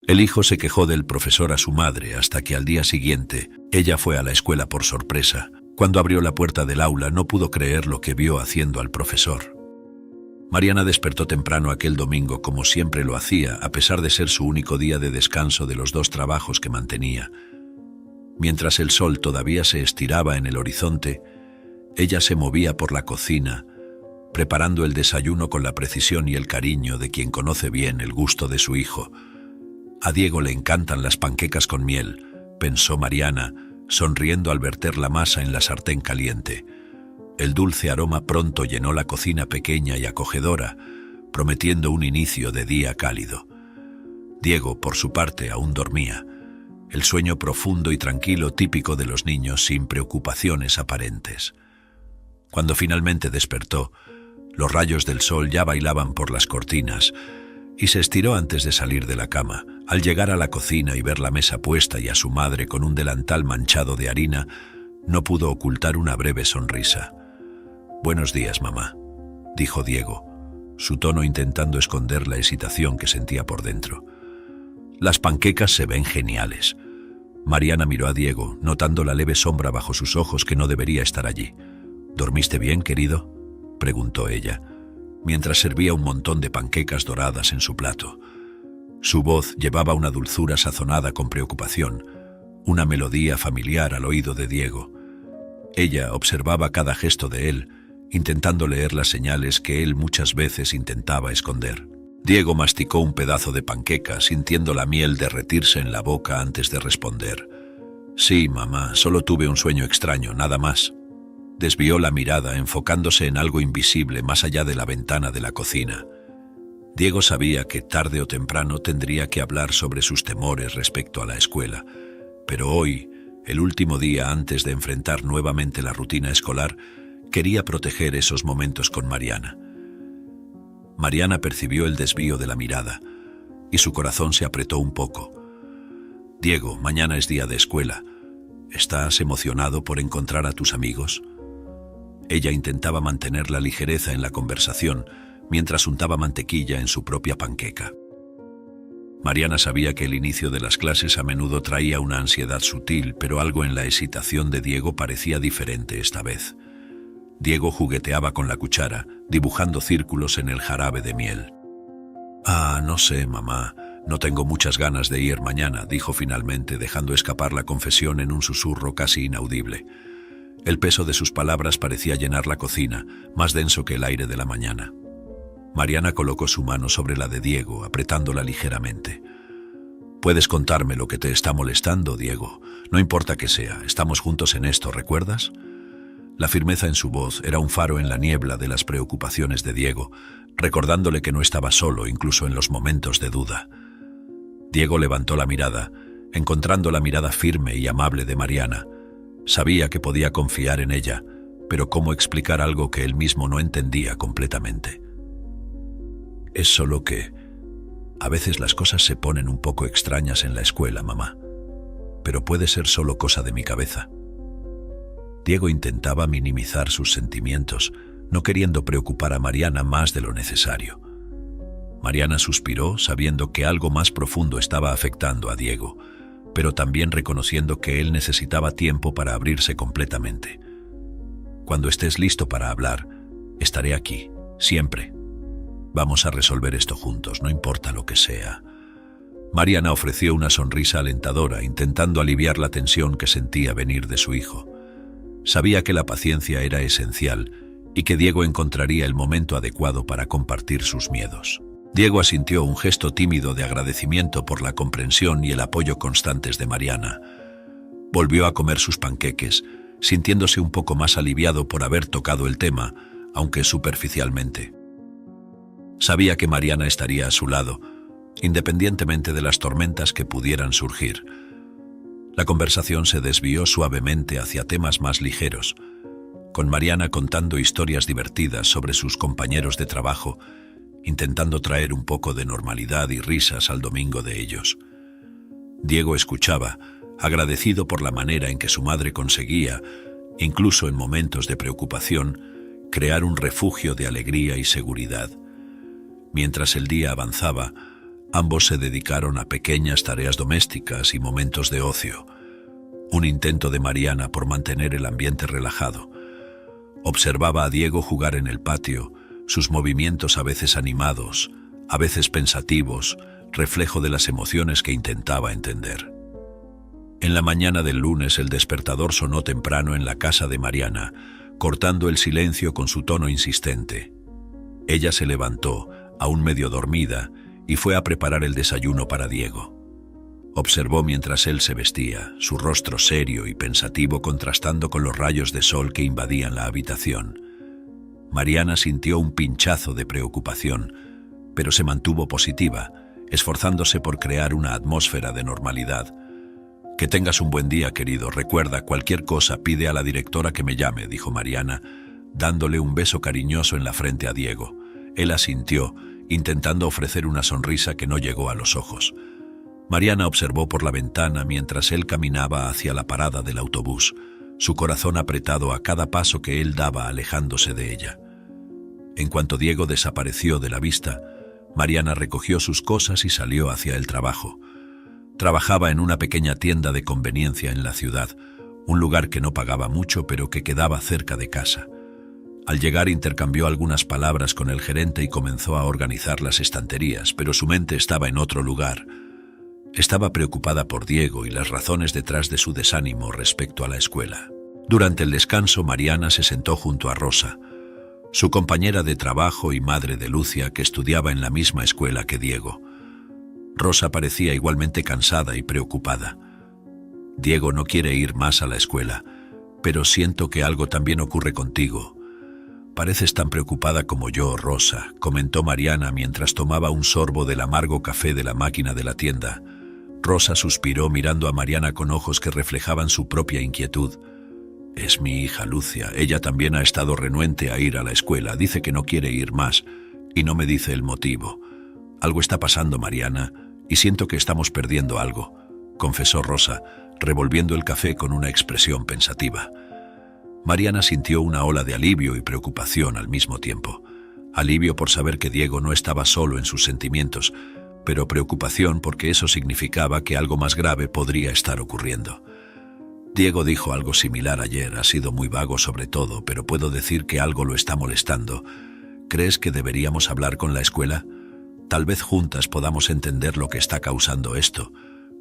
El hijo se quejó del profesor a su madre hasta que al día siguiente ella fue a la escuela por sorpresa. Cuando abrió la puerta del aula no pudo creer lo que vio haciendo al profesor. Mariana despertó temprano aquel domingo como siempre lo hacía, a pesar de ser su único día de descanso de los 2 trabajos que mantenía. Mientras el sol todavía se estiraba en el horizonte, ella se movía por la cocina, preparando el desayuno con la precisión y el cariño de quien conoce bien el gusto de su hijo. A Diego le encantan las panquecas con miel, pensó Mariana, sonriendo al verter la masa en la sartén caliente. El dulce aroma pronto llenó la cocina pequeña y acogedora, prometiendo un inicio de día cálido. Diego, por su parte, aún dormía. El sueño profundo y tranquilo típico de los niños sin preocupaciones aparentes. Cuando finalmente despertó, los rayos del sol ya bailaban por las cortinas y se estiró antes de salir de la cama. Al llegar a la cocina y ver la mesa puesta y a su madre con un delantal manchado de harina, no pudo ocultar una breve sonrisa. «Buenos días, mamá», dijo Diego, su tono intentando esconder la excitación que sentía por dentro. «Las panquecas se ven geniales». Mariana miró a Diego, notando la leve sombra bajo sus ojos que no debería estar allí. «¿Dormiste bien, querido?», preguntó ella, mientras servía un montón de panquecas doradas en su plato. Su voz llevaba una dulzura sazonada con preocupación, una melodía familiar al oído de Diego. Ella observaba cada gesto de él, intentando leer las señales que él muchas veces intentaba esconder. Diego masticó un pedazo de panqueca, sintiendo la miel derretirse en la boca antes de responder. «Sí, mamá, solo tuve un sueño extraño, nada más». Desvió la mirada, enfocándose en algo invisible más allá de la ventana de la cocina. Diego sabía que tarde o temprano tendría que hablar sobre sus temores respecto a la escuela, pero hoy, el último día antes de enfrentar nuevamente la rutina escolar, quería proteger esos momentos con Mariana. Mariana percibió el desvío de la mirada y su corazón se apretó un poco. «Diego, mañana es día de escuela. ¿Estás emocionado por encontrar a tus amigos?». Ella intentaba mantener la ligereza en la conversación mientras untaba mantequilla en su propia panqueca. Mariana sabía que el inicio de las clases a menudo traía una ansiedad sutil, pero algo en la excitación de Diego parecía diferente esta vez. Diego jugueteaba con la cuchara, dibujando círculos en el jarabe de miel. «Ah, no sé, mamá, no tengo muchas ganas de ir mañana», dijo finalmente, dejando escapar la confesión en un susurro casi inaudible. El peso de sus palabras parecía llenar la cocina, más denso que el aire de la mañana. Mariana colocó su mano sobre la de Diego, apretándola ligeramente. «Puedes contarme lo que te está molestando, Diego. No importa qué sea, estamos juntos en esto, ¿recuerdas?». La firmeza en su voz era un faro en la niebla de las preocupaciones de Diego, recordándole que no estaba solo, incluso en los momentos de duda. Diego levantó la mirada, encontrando la mirada firme y amable de Mariana. Sabía que podía confiar en ella, pero ¿cómo explicar algo que él mismo no entendía completamente? «Es solo que a veces las cosas se ponen un poco extrañas en la escuela, mamá, pero puede ser solo cosa de mi cabeza». Diego intentaba minimizar sus sentimientos, no queriendo preocupar a Mariana más de lo necesario. Mariana suspiró, sabiendo que algo más profundo estaba afectando a Diego, pero también reconociendo que él necesitaba tiempo para abrirse completamente. «Cuando estés listo para hablar, estaré aquí, siempre. Vamos a resolver esto juntos, no importa lo que sea». Mariana ofreció una sonrisa alentadora, intentando aliviar la tensión que sentía venir de su hijo. Sabía que la paciencia era esencial y que Diego encontraría el momento adecuado para compartir sus miedos. Diego asintió, un gesto tímido de agradecimiento por la comprensión y el apoyo constantes de Mariana. Volvió a comer sus panqueques, sintiéndose un poco más aliviado por haber tocado el tema, aunque superficialmente. Sabía que Mariana estaría a su lado, independientemente de las tormentas que pudieran surgir. La conversación se desvió suavemente hacia temas más ligeros, con Mariana contando historias divertidas sobre sus compañeros de trabajo, intentando traer un poco de normalidad y risas al domingo de ellos. Diego escuchaba, agradecido por la manera en que su madre conseguía, incluso en momentos de preocupación, crear un refugio de alegría y seguridad. Mientras el día avanzaba, Ambos se dedicaron a pequeñas tareas domésticas y momentos de ocio, un intento de Mariana por mantener el ambiente relajado. Observaba a Diego jugar en el patio, sus movimientos a veces animados, a veces pensativos, reflejo de las emociones que intentaba entender. En la mañana del lunes el despertador sonó temprano en la casa de Mariana, cortando el silencio con su tono insistente. Ella se levantó, aún medio dormida, y fue a preparar el desayuno para Diego. Observó mientras él se vestía, su rostro serio y pensativo contrastando con los rayos de sol que invadían la habitación. Mariana sintió un pinchazo de preocupación, pero se mantuvo positiva, esforzándose por crear una atmósfera de normalidad. «Que tengas un buen día, querido. Recuerda, cualquier cosa pide a la directora que me llame», dijo Mariana, dándole un beso cariñoso en la frente a Diego. Él asintió, intentando ofrecer una sonrisa que no llegó a los ojos. Mariana observó por la ventana mientras él caminaba hacia la parada del autobús, su corazón apretado a cada paso que él daba alejándose de ella. En cuanto Diego desapareció de la vista, Mariana recogió sus cosas y salió hacia el trabajo. Trabajaba en una pequeña tienda de conveniencia en la ciudad, un lugar que no pagaba mucho pero que quedaba cerca de casa. Al llegar intercambió algunas palabras con el gerente y comenzó a organizar las estanterías, pero su mente estaba en otro lugar. Estaba preocupada por Diego y las razones detrás de su desánimo respecto a la escuela. Durante el descanso, Mariana se sentó junto a Rosa, su compañera de trabajo y madre de Lucia, que estudiaba en la misma escuela que Diego. Rosa parecía igualmente cansada y preocupada. «Diego no quiere ir más a la escuela, pero siento que algo también ocurre contigo. Pareces tan preocupada como yo, Rosa», comentó Mariana mientras tomaba un sorbo del amargo café de la máquina de la tienda. Rosa suspiró mirando a Mariana con ojos que reflejaban su propia inquietud. «Es mi hija Lucia. Ella también ha estado renuente a ir a la escuela. Dice que no quiere ir más y no me dice el motivo. Algo está pasando, Mariana, y siento que estamos perdiendo algo», confesó Rosa, revolviendo el café con una expresión pensativa. Mariana sintió una ola de alivio y preocupación al mismo tiempo. Alivio por saber que Diego no estaba solo en sus sentimientos, pero preocupación porque eso significaba que algo más grave podría estar ocurriendo. «Diego dijo algo similar ayer. Ha sido muy vago sobre todo, pero puedo decir que algo lo está molestando. ¿Crees que deberíamos hablar con la escuela? Tal vez juntas podamos entender lo que está causando esto»,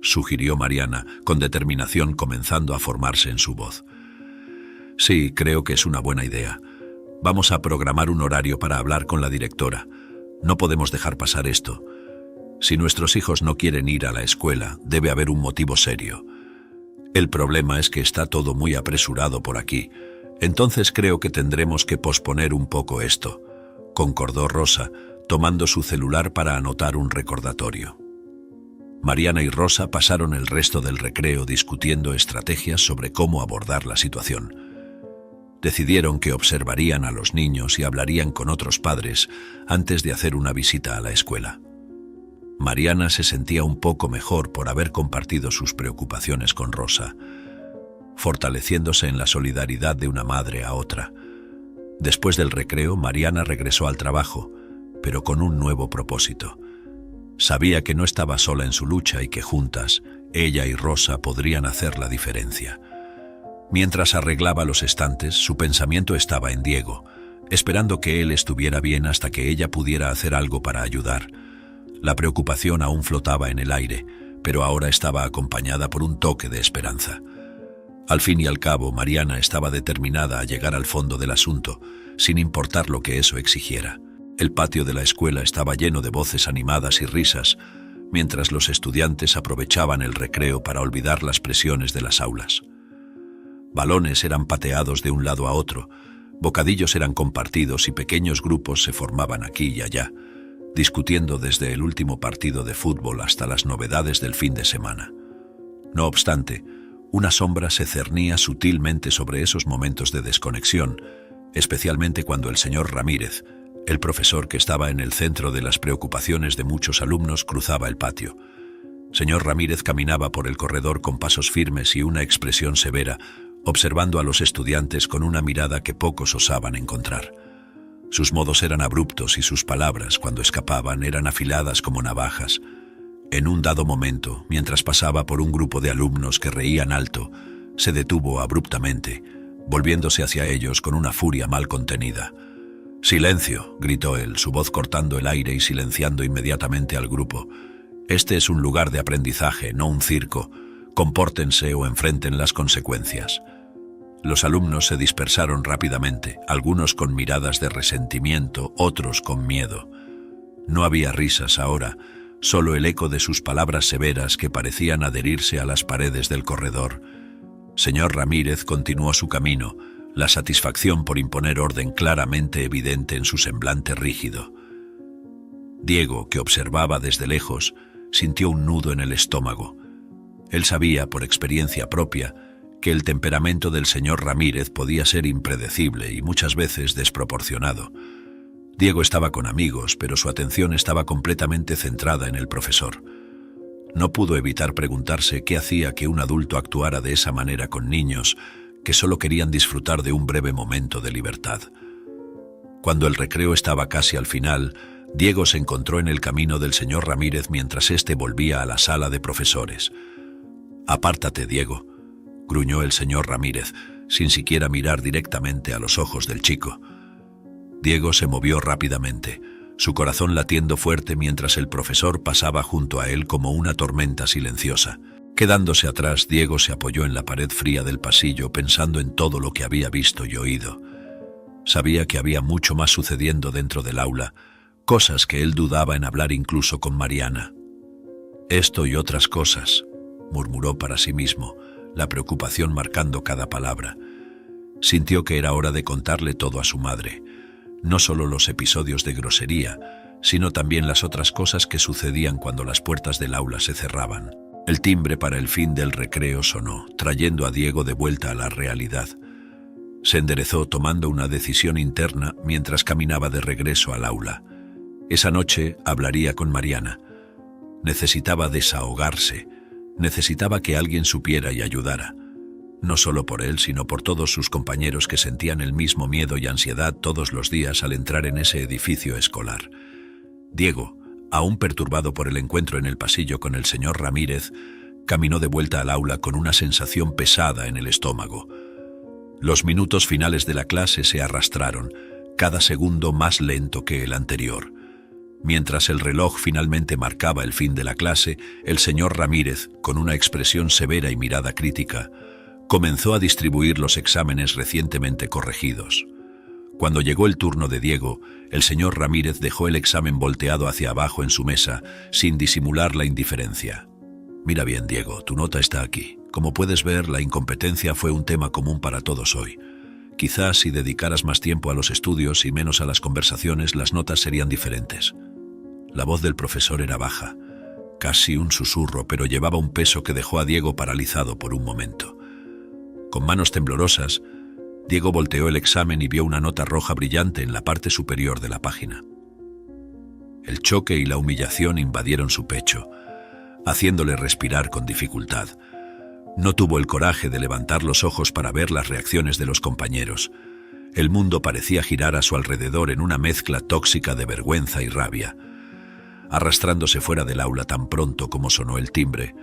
sugirió Mariana, con determinación comenzando a formarse en su voz. «Sí, creo que es una buena idea. Vamos a programar un horario para hablar con la directora. No podemos dejar pasar esto. Si nuestros hijos no quieren ir a la escuela, debe haber un motivo serio. El problema es que está todo muy apresurado por aquí. Entonces creo que tendremos que posponer un poco esto», concordó Rosa, tomando su celular para anotar un recordatorio. Mariana y Rosa pasaron el resto del recreo discutiendo estrategias sobre cómo abordar la situación. Decidieron que observarían a los niños y hablarían con otros padres antes de hacer una visita a la escuela. Mariana se sentía un poco mejor por haber compartido sus preocupaciones con Rosa, fortaleciéndose en la solidaridad de una madre a otra. Después del recreo, Mariana regresó al trabajo, pero con un nuevo propósito. Sabía que no estaba sola en su lucha y que juntas, ella y Rosa podrían hacer la diferencia. Mientras arreglaba los estantes, su pensamiento estaba en Diego, esperando que él estuviera bien hasta que ella pudiera hacer algo para ayudar. La preocupación aún flotaba en el aire, pero ahora estaba acompañada por un toque de esperanza. Al fin y al cabo, Mariana estaba determinada a llegar al fondo del asunto, sin importar lo que eso exigiera. El patio de la escuela estaba lleno de voces animadas y risas, mientras los estudiantes aprovechaban el recreo para olvidar las presiones de las aulas. Balones eran pateados de un lado a otro, bocadillos eran compartidos y pequeños grupos se formaban aquí y allá, discutiendo desde el último partido de fútbol hasta las novedades del fin de semana. No obstante, una sombra se cernía sutilmente sobre esos momentos de desconexión, especialmente cuando el señor Ramírez, el profesor que estaba en el centro de las preocupaciones de muchos alumnos, cruzaba el patio. Señor Ramírez caminaba por el corredor con pasos firmes y una expresión severa, observando a los estudiantes con una mirada que pocos osaban encontrar. Sus modos eran abruptos y sus palabras, cuando escapaban, eran afiladas como navajas. En un dado momento, mientras pasaba por un grupo de alumnos que reían alto, se detuvo abruptamente, volviéndose hacia ellos con una furia mal contenida. «¡Silencio!», gritó él, su voz cortando el aire y silenciando inmediatamente al grupo. «Este es un lugar de aprendizaje, no un circo. Compórtense o enfrenten las consecuencias». Los alumnos se dispersaron rápidamente, algunos con miradas de resentimiento, otros con miedo. No había risas ahora, solo el eco de sus palabras severas que parecían adherirse a las paredes del corredor. Señor Ramírez continuó su camino, la satisfacción por imponer orden claramente evidente en su semblante rígido. Diego, que observaba desde lejos, sintió un nudo en el estómago. Él sabía, por experiencia propia, que el temperamento del señor Ramírez podía ser impredecible y muchas veces desproporcionado. Diego estaba con amigos, pero su atención estaba completamente centrada en el profesor. No pudo evitar preguntarse qué hacía que un adulto actuara de esa manera con niños que solo querían disfrutar de un breve momento de libertad. Cuando el recreo estaba casi al final, Diego se encontró en el camino del señor Ramírez mientras éste volvía a la sala de profesores. «Apártate, Diego», gruñó el señor Ramírez, sin siquiera mirar directamente a los ojos del chico. Diego se movió rápidamente, su corazón latiendo fuerte mientras el profesor pasaba junto a él como una tormenta silenciosa. Quedándose atrás, Diego se apoyó en la pared fría del pasillo pensando en todo lo que había visto y oído. Sabía que había mucho más sucediendo dentro del aula, cosas que él dudaba en hablar incluso con Mariana. «Esto y otras cosas», murmuró para sí mismo, la preocupación marcando cada palabra. Sintió que era hora de contarle todo a su madre, no solo los episodios de grosería, sino también las otras cosas que sucedían cuando las puertas del aula se cerraban. El timbre para el fin del recreo sonó, trayendo a Diego de vuelta a la realidad. Se enderezó tomando una decisión interna mientras caminaba de regreso al aula. Esa noche hablaría con Mariana. Necesitaba desahogarse. Necesitaba que alguien supiera y ayudara, no solo por él, sino por todos sus compañeros que sentían el mismo miedo y ansiedad todos los días al entrar en ese edificio escolar. Diego, aún perturbado por el encuentro en el pasillo con el señor Ramírez, caminó de vuelta al aula con una sensación pesada en el estómago. Los minutos finales de la clase se arrastraron, cada segundo más lento que el anterior. Mientras el reloj finalmente marcaba el fin de la clase, el señor Ramírez, con una expresión severa y mirada crítica, comenzó a distribuir los exámenes recientemente corregidos. Cuando llegó el turno de Diego, el señor Ramírez dejó el examen volteado hacia abajo en su mesa, sin disimular la indiferencia. «Mira bien, Diego, tu nota está aquí. Como puedes ver, la incompetencia fue un tema común para todos hoy. Quizás si dedicaras más tiempo a los estudios y menos a las conversaciones, las notas serían diferentes». La voz del profesor era baja, casi un susurro, pero llevaba un peso que dejó a Diego paralizado por un momento. Con manos temblorosas, Diego volteó el examen y vio una nota roja brillante en la parte superior de la página. El choque y la humillación invadieron su pecho, haciéndole respirar con dificultad. No tuvo el coraje de levantar los ojos para ver las reacciones de los compañeros. El mundo parecía girar a su alrededor en una mezcla tóxica de vergüenza y rabia. Arrastrándose fuera del aula tan pronto como sonó el timbre,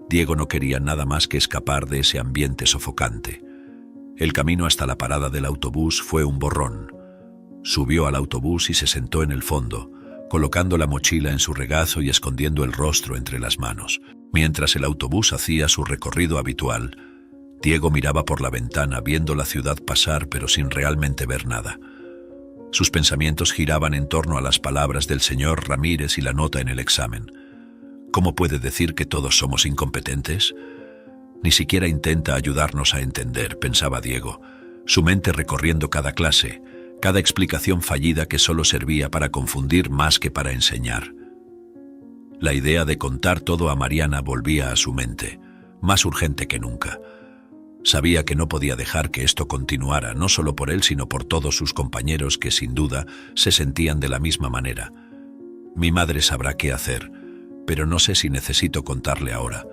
Diego no quería nada más que escapar de ese ambiente sofocante. El camino hasta la parada del autobús fue un borrón. Subió al autobús y se sentó en el fondo, colocando la mochila en su regazo y escondiendo el rostro entre las manos. Mientras el autobús hacía su recorrido habitual, Diego miraba por la ventana viendo la ciudad pasar pero sin realmente ver nada. Sus pensamientos giraban en torno a las palabras del señor Ramírez y la nota en el examen. ¿Cómo puede decir que todos somos incompetentes? Ni siquiera intenta ayudarnos a entender, pensaba Diego, su mente recorriendo cada clase, cada explicación fallida que solo servía para confundir más que para enseñar. La idea de contar todo a Mariana volvía a su mente, más urgente que nunca. Sabía que no podía dejar que esto continuara, no solo por él, sino por todos sus compañeros que, sin duda, se sentían de la misma manera. Mi madre sabrá qué hacer, pero no sé si necesito contarle ahora.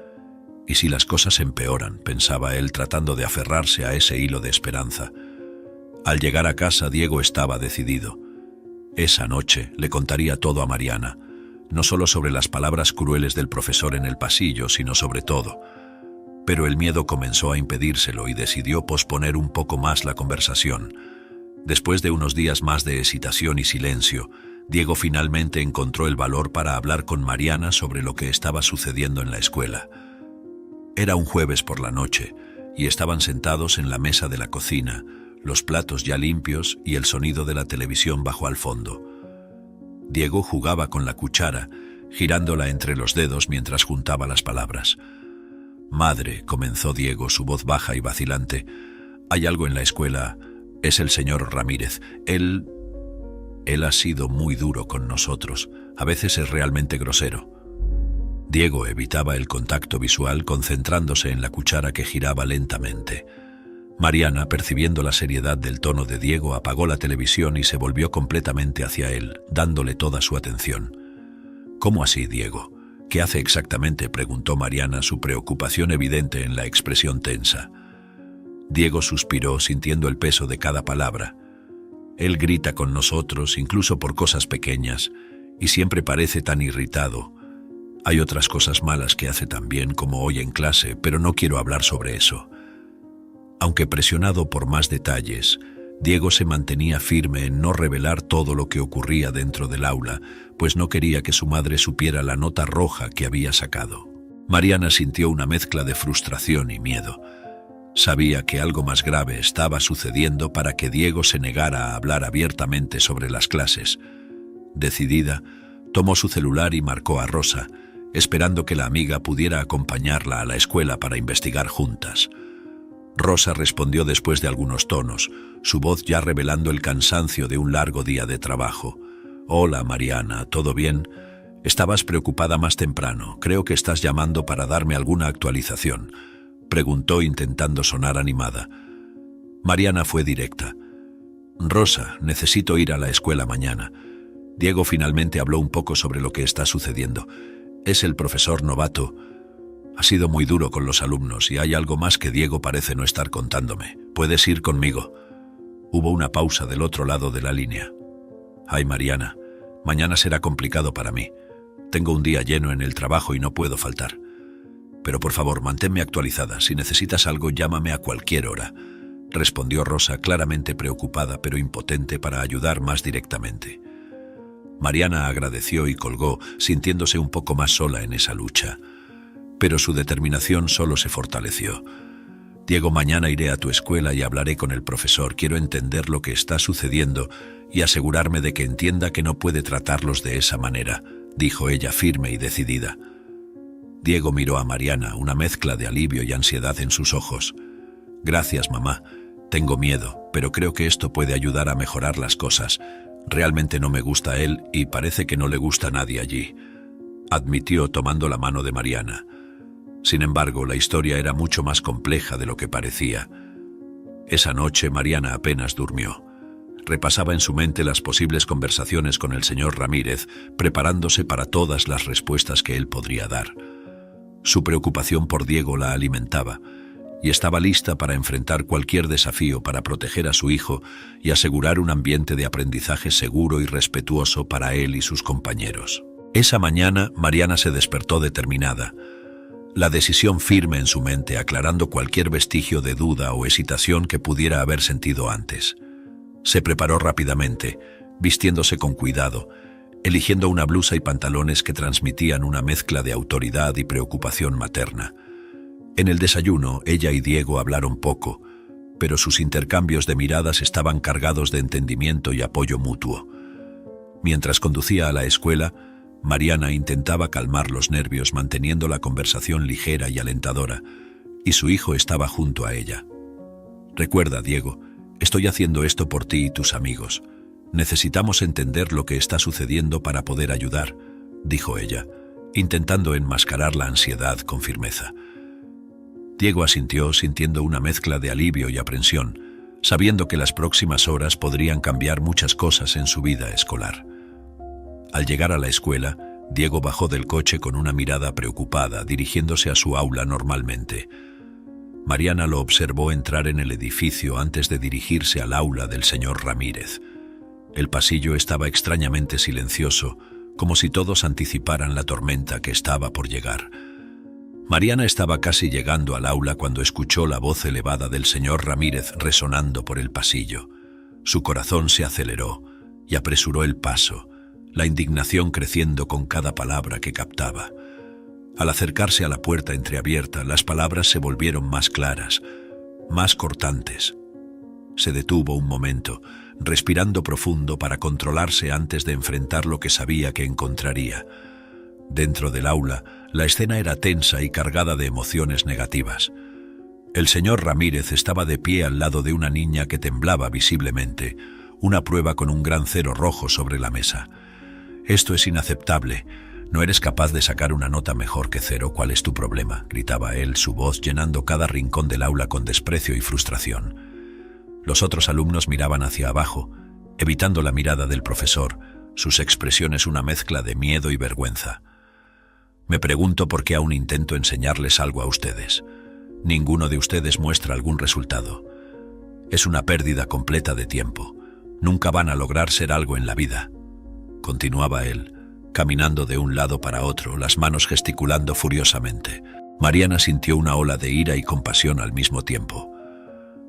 Y si las cosas empeoran, pensaba él tratando de aferrarse a ese hilo de esperanza. Al llegar a casa, Diego estaba decidido. Esa noche le contaría todo a Mariana. no solo sobre las palabras crueles del profesor en el pasillo, sino sobre todo. Pero el miedo comenzó a impedírselo y decidió posponer un poco más la conversación. Después de unos días más de hesitación y silencio, Diego finalmente encontró el valor para hablar con Mariana sobre lo que estaba sucediendo en la escuela. Era un jueves por la noche y estaban sentados en la mesa de la cocina, los platos ya limpios y el sonido de la televisión bajo al fondo. Diego jugaba con la cuchara, girándola entre los dedos mientras juntaba las palabras. «Madre», comenzó Diego, su voz baja y vacilante, «hay algo en la escuela. Es el señor Ramírez. Él ha sido muy duro con nosotros. A veces es realmente grosero». Diego evitaba el contacto visual, concentrándose en la cuchara que giraba lentamente. Mariana, percibiendo la seriedad del tono de Diego, apagó la televisión y se volvió completamente hacia él, dándole toda su atención. «¿Cómo así, Diego? ¿Qué hace exactamente?», preguntó Mariana, su preocupación evidente en la expresión tensa. Diego suspiró, sintiendo el peso de cada palabra. «Él grita con nosotros, incluso por cosas pequeñas, y siempre parece tan irritado. Hay otras cosas malas que hace también, como hoy en clase, pero no quiero hablar sobre eso». Aunque presionado por más detalles, Diego se mantenía firme en no revelar todo lo que ocurría dentro del aula, pues no quería que su madre supiera la nota roja que había sacado. Mariana sintió una mezcla de frustración y miedo. Sabía que algo más grave estaba sucediendo para que Diego se negara a hablar abiertamente sobre las clases. Decidida, tomó su celular y marcó a Rosa, esperando que la amiga pudiera acompañarla a la escuela para investigar juntas. Rosa respondió después de algunos tonos, su voz ya revelando el cansancio de un largo día de trabajo. «Hola, Mariana, ¿todo bien? Estabas preocupada más temprano. Creo que estás llamando para darme alguna actualización», preguntó intentando sonar animada. Mariana fue directa. «Rosa, necesito ir a la escuela mañana». Diego finalmente habló un poco sobre lo que está sucediendo. «Es el profesor novato. Ha sido muy duro con los alumnos y hay algo más que Diego parece no estar contándome. ¿Puedes ir conmigo?». Hubo una pausa del otro lado de la línea. «Ay, Mariana, mañana será complicado para mí. Tengo un día lleno en el trabajo y no puedo faltar. Pero por favor, manténme actualizada. Si necesitas algo, llámame a cualquier hora», respondió Rosa, claramente preocupada pero impotente para ayudar más directamente. Mariana agradeció y colgó, sintiéndose un poco más sola en esa lucha. Pero su determinación solo se fortaleció. «Diego, mañana iré a tu escuela y hablaré con el profesor. Quiero entender lo que está sucediendo y asegurarme de que entienda que no puede tratarlos de esa manera», dijo ella firme y decidida. Diego miró a Mariana, una mezcla de alivio y ansiedad en sus ojos. «Gracias, mamá. Tengo miedo, pero creo que esto puede ayudar a mejorar las cosas. Realmente no me gusta él y parece que no le gusta a nadie allí», admitió tomando la mano de Mariana. Sin embargo, la historia era mucho más compleja de lo que parecía. Esa noche Mariana apenas durmió. Repasaba en su mente las posibles conversaciones con el señor Ramírez, preparándose para todas las respuestas que él podría dar. Su preocupación por Diego la alimentaba, y estaba lista para enfrentar cualquier desafío para proteger a su hijo y asegurar un ambiente de aprendizaje seguro y respetuoso para él y sus compañeros. Esa mañana, Mariana se despertó determinada, la decisión firme en su mente, aclarando cualquier vestigio de duda o hesitación que pudiera haber sentido antes. Se preparó rápidamente, vistiéndose con cuidado, eligiendo una blusa y pantalones que transmitían una mezcla de autoridad y preocupación materna. En el desayuno, ella y Diego hablaron poco, pero sus intercambios de miradas estaban cargados de entendimiento y apoyo mutuo. Mientras conducía a la escuela, Mariana intentaba calmar los nervios manteniendo la conversación ligera y alentadora, y su hijo estaba junto a ella. «Recuerda, Diego, estoy haciendo esto por ti y tus amigos. Necesitamos entender lo que está sucediendo para poder ayudar», dijo ella, intentando enmascarar la ansiedad con firmeza. Diego asintió, sintiendo una mezcla de alivio y aprensión, sabiendo que las próximas horas podrían cambiar muchas cosas en su vida escolar. Al llegar a la escuela, Diego bajó del coche con una mirada preocupada, dirigiéndose a su aula normalmente. Mariana lo observó entrar en el edificio antes de dirigirse al aula del señor Ramírez. El pasillo estaba extrañamente silencioso, como si todos anticiparan la tormenta que estaba por llegar. Mariana estaba casi llegando al aula cuando escuchó la voz elevada del señor Ramírez resonando por el pasillo. Su corazón se aceleró y apresuró el paso, la indignación creciendo con cada palabra que captaba. Al acercarse a la puerta entreabierta, las palabras se volvieron más claras, más cortantes. Se detuvo un momento, respirando profundo para controlarse antes de enfrentar lo que sabía que encontraría. Dentro del aula, la escena era tensa y cargada de emociones negativas. El señor Ramírez estaba de pie al lado de una niña que temblaba visiblemente, una prueba con un gran 0 rojo sobre la mesa. «Esto es inaceptable. No eres capaz de sacar una nota mejor que 0. ¿Cuál es tu problema?», gritaba él, su voz llenando cada rincón del aula con desprecio y frustración. Los otros alumnos miraban hacia abajo, evitando la mirada del profesor, sus expresiones una mezcla de miedo y vergüenza. «Me pregunto por qué aún intento enseñarles algo a ustedes. Ninguno de ustedes muestra algún resultado. Es una pérdida completa de tiempo. Nunca van a lograr ser algo en la vida», continuaba él, caminando de un lado para otro, las manos gesticulando furiosamente. Mariana sintió una ola de ira y compasión al mismo tiempo.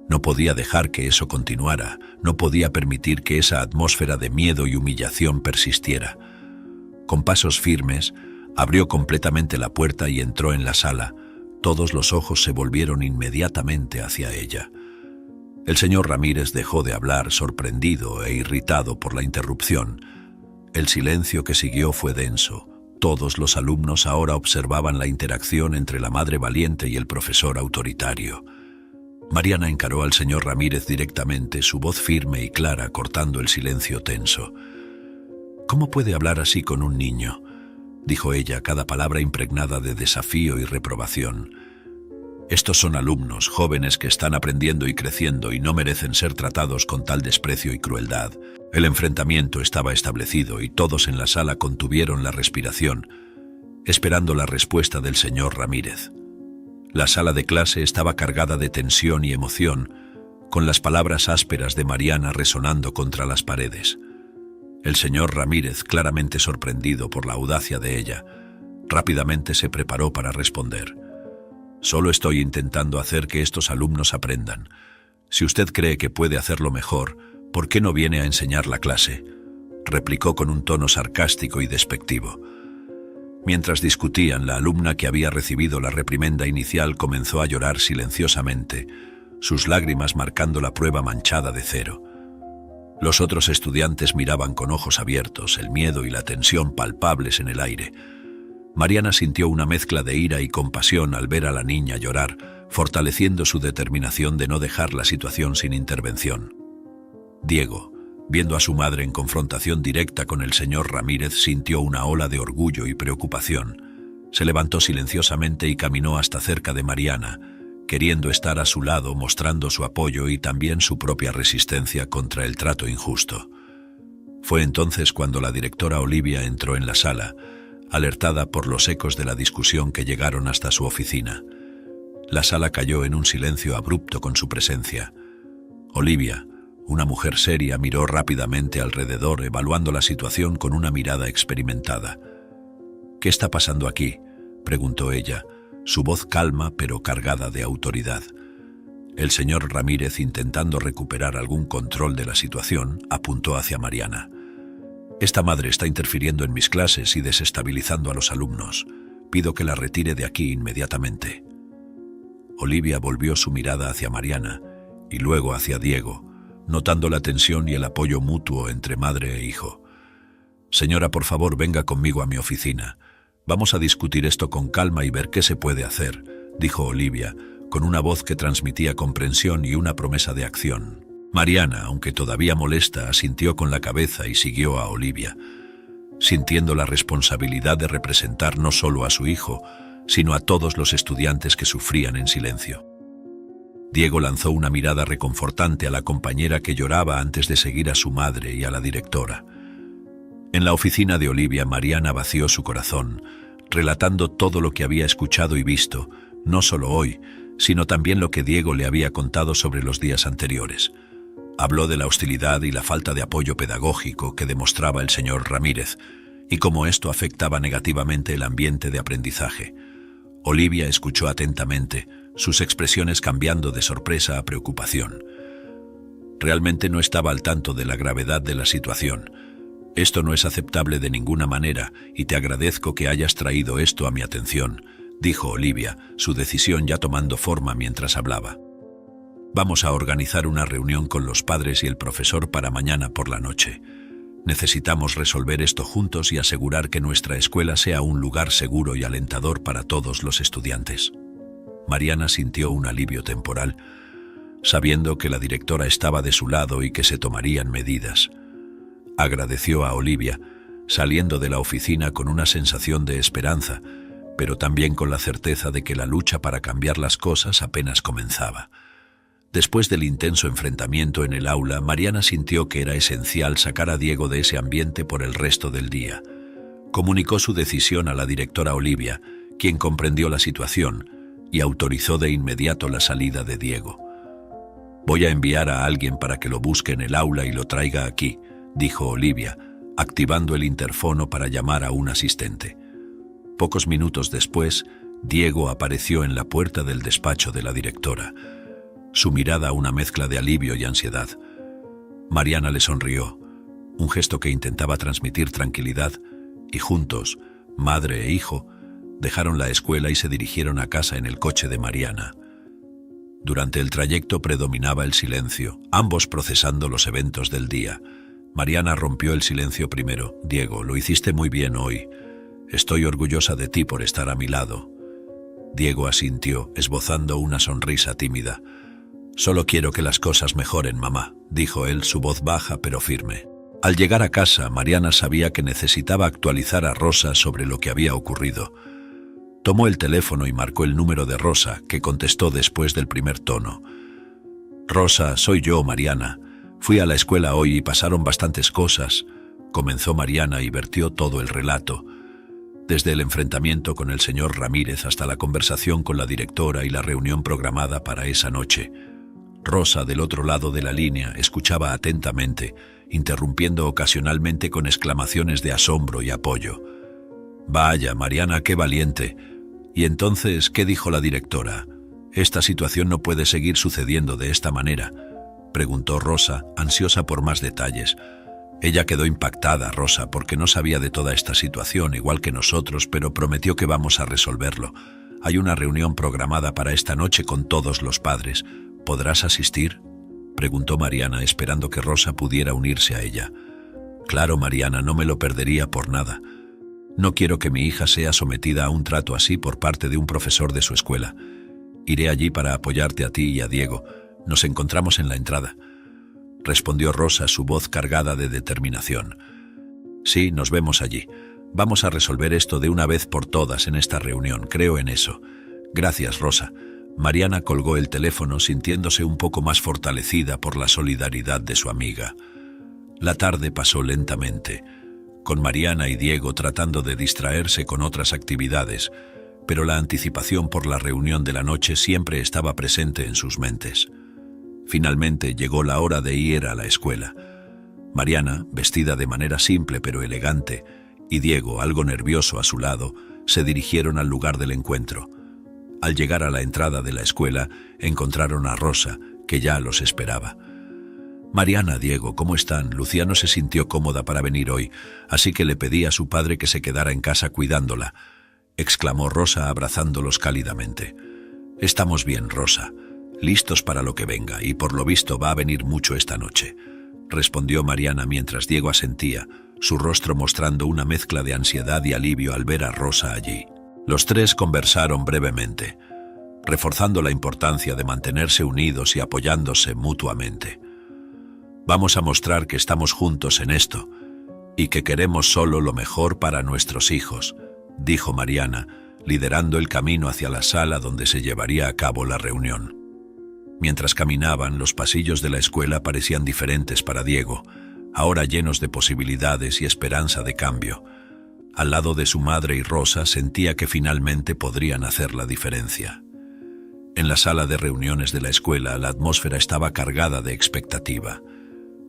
No podía dejar que eso continuara, no podía permitir que esa atmósfera de miedo y humillación persistiera. Con pasos firmes, abrió completamente la puerta y entró en la sala. Todos los ojos se volvieron inmediatamente hacia ella. El señor Ramírez dejó de hablar, sorprendido e irritado por la interrupción. El silencio que siguió fue denso. Todos los alumnos ahora observaban la interacción entre la madre valiente y el profesor autoritario. Mariana encaró al señor Ramírez directamente, su voz firme y clara cortando el silencio tenso. «¿Cómo puede hablar así con un niño?», dijo ella, cada palabra impregnada de desafío y reprobación. «Estos son alumnos, jóvenes que están aprendiendo y creciendo y no merecen ser tratados con tal desprecio y crueldad». El enfrentamiento estaba establecido y todos en la sala contuvieron la respiración, esperando la respuesta del señor Ramírez. La sala de clase estaba cargada de tensión y emoción, con las palabras ásperas de Mariana resonando contra las paredes. El señor Ramírez, claramente sorprendido por la audacia de ella, rápidamente se preparó para responder. «Solo estoy intentando hacer que estos alumnos aprendan. Si usted cree que puede hacerlo mejor, ¿por qué no viene a enseñar la clase?», replicó con un tono sarcástico y despectivo. Mientras discutían, la alumna que había recibido la reprimenda inicial comenzó a llorar silenciosamente, sus lágrimas marcando la prueba manchada de 0. Los otros estudiantes miraban con ojos abiertos, el miedo y la tensión palpables en el aire. Mariana sintió una mezcla de ira y compasión al ver a la niña llorar, fortaleciendo su determinación de no dejar la situación sin intervención. Diego, viendo a su madre en confrontación directa con el señor Ramírez, sintió una ola de orgullo y preocupación. Se levantó silenciosamente y caminó hasta cerca de Mariana, queriendo estar a su lado, mostrando su apoyo y también su propia resistencia contra el trato injusto. Fue entonces cuando la directora Olivia entró en la sala, alertada por los ecos de la discusión que llegaron hasta su oficina. La sala cayó en un silencio abrupto con su presencia. Olivia, una mujer seria, miró rápidamente alrededor, evaluando la situación con una mirada experimentada. «¿Qué está pasando aquí?», preguntó ella, su voz calma pero cargada de autoridad. El señor Ramírez, intentando recuperar algún control de la situación, apuntó hacia Mariana. «Esta madre está interfiriendo en mis clases y desestabilizando a los alumnos. Pido que la retire de aquí inmediatamente». Olivia volvió su mirada hacia Mariana y luego hacia Diego, notando la tensión y el apoyo mutuo entre madre e hijo. «Señora, por favor, venga conmigo a mi oficina. Vamos a discutir esto con calma y ver qué se puede hacer», dijo Olivia, con una voz que transmitía comprensión y una promesa de acción. Mariana, aunque todavía molesta, asintió con la cabeza y siguió a Olivia, sintiendo la responsabilidad de representar no solo a su hijo, sino a todos los estudiantes que sufrían en silencio. Diego lanzó una mirada reconfortante a la compañera que lloraba antes de seguir a su madre y a la directora. En la oficina de Olivia, Mariana vació su corazón, relatando todo lo que había escuchado y visto, no solo hoy, sino también lo que Diego le había contado sobre los días anteriores. Habló de la hostilidad y la falta de apoyo pedagógico que demostraba el señor Ramírez, y cómo esto afectaba negativamente el ambiente de aprendizaje. Olivia escuchó atentamente, sus expresiones cambiando de sorpresa a preocupación. Realmente no estaba al tanto de la gravedad de la situación. Esto no es aceptable de ninguna manera y te agradezco que hayas traído esto a mi atención, dijo Olivia, su decisión ya tomando forma mientras hablaba. Vamos a organizar una reunión con los padres y el profesor para mañana por la noche. Necesitamos resolver esto juntos y asegurar que nuestra escuela sea un lugar seguro y alentador para todos los estudiantes. Mariana sintió un alivio temporal, sabiendo que la directora estaba de su lado y que se tomarían medidas. Agradeció a Olivia, saliendo de la oficina con una sensación de esperanza, pero también con la certeza de que la lucha para cambiar las cosas apenas comenzaba. Después del intenso enfrentamiento en el aula, Mariana sintió que era esencial sacar a Diego de ese ambiente por el resto del día. Comunicó su decisión a la directora Olivia, quien comprendió la situación y autorizó de inmediato la salida de Diego. «Voy a enviar a alguien para que lo busque en el aula y lo traiga aquí», dijo Olivia, activando el interfono para llamar a un asistente. Pocos minutos después, Diego apareció en la puerta del despacho de la directora. Su mirada una mezcla de alivio y ansiedad. Mariana le sonrió, un gesto que intentaba transmitir tranquilidad, y juntos, madre e hijo, dejaron la escuela y se dirigieron a casa en el coche de Mariana. Durante el trayecto predominaba el silencio, ambos procesando los eventos del día. Mariana rompió el silencio primero. «Diego, lo hiciste muy bien hoy. Estoy orgullosa de ti por estar a mi lado». Diego asintió, esbozando una sonrisa tímida. «Solo quiero que las cosas mejoren, mamá», dijo él, su voz baja pero firme. Al llegar a casa, Mariana sabía que necesitaba actualizar a Rosa sobre lo que había ocurrido. Tomó el teléfono y marcó el número de Rosa, que contestó después del primer tono. «Rosa, soy yo, Mariana. Fui a la escuela hoy y pasaron bastantes cosas», comenzó Mariana y vertió todo el relato, desde el enfrentamiento con el señor Ramírez hasta la conversación con la directora y la reunión programada para esa noche. Rosa, del otro lado de la línea, escuchaba atentamente, interrumpiendo ocasionalmente con exclamaciones de asombro y apoyo. «Vaya, Mariana, qué valiente. ¿Y entonces qué dijo la directora? Esta situación no puede seguir sucediendo de esta manera», preguntó Rosa, ansiosa por más detalles. Ella quedó impactada, Rosa, porque no sabía de toda esta situación, igual que nosotros, pero prometió que vamos a resolverlo. Hay una reunión programada para esta noche con todos los padres. ¿Podrás asistir?, preguntó Mariana, esperando que Rosa pudiera unirse a ella. «Claro, Mariana, no me lo perdería por nada. No quiero que mi hija sea sometida a un trato así por parte de un profesor de su escuela. Iré allí para apoyarte a ti y a Diego. Nos encontramos en la entrada», respondió Rosa, su voz cargada de determinación. «Sí, nos vemos allí. Vamos a resolver esto de una vez por todas en esta reunión, creo en eso. Gracias, Rosa». Mariana colgó el teléfono sintiéndose un poco más fortalecida por la solidaridad de su amiga. La tarde pasó lentamente, con Mariana y Diego tratando de distraerse con otras actividades, pero la anticipación por la reunión de la noche siempre estaba presente en sus mentes. Finalmente llegó la hora de ir a la escuela. Mariana, vestida de manera simple pero elegante, y Diego, algo nervioso a su lado, se dirigieron al lugar del encuentro. Al llegar a la entrada de la escuela, encontraron a Rosa, que ya los esperaba. «Mariana, Diego, ¿cómo están? Lucía no se sintió cómoda para venir hoy, así que le pedí a su padre que se quedara en casa cuidándola», exclamó Rosa abrazándolos cálidamente. «Estamos bien, Rosa, listos para lo que venga, y por lo visto va a venir mucho esta noche», respondió Mariana mientras Diego asentía, su rostro mostrando una mezcla de ansiedad y alivio al ver a Rosa allí. Los tres conversaron brevemente, reforzando la importancia de mantenerse unidos y apoyándose mutuamente. «Vamos a mostrar que estamos juntos en esto y que queremos solo lo mejor para nuestros hijos», dijo Mariana, liderando el camino hacia la sala donde se llevaría a cabo la reunión. Mientras caminaban, los pasillos de la escuela parecían diferentes para Diego, ahora llenos de posibilidades y esperanza de cambio. Al lado de su madre y Rosa sentía que finalmente podrían hacer la diferencia. En la sala de reuniones de la escuela, la atmósfera estaba cargada de expectativa.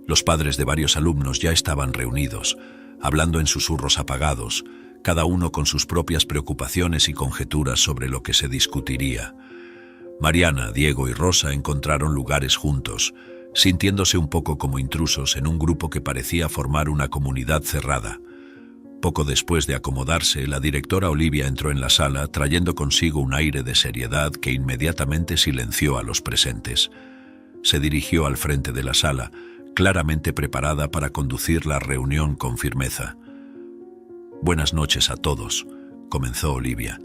Los padres de varios alumnos ya estaban reunidos, hablando en susurros apagados, cada uno con sus propias preocupaciones y conjeturas sobre lo que se discutiría. Mariana, Diego y Rosa encontraron lugares juntos, sintiéndose un poco como intrusos en un grupo que parecía formar una comunidad cerrada. Poco después de acomodarse, la directora Olivia entró en la sala trayendo consigo un aire de seriedad que inmediatamente silenció a los presentes. Se dirigió al frente de la sala, claramente preparada para conducir la reunión con firmeza. «Buenas noches a todos», comenzó Olivia.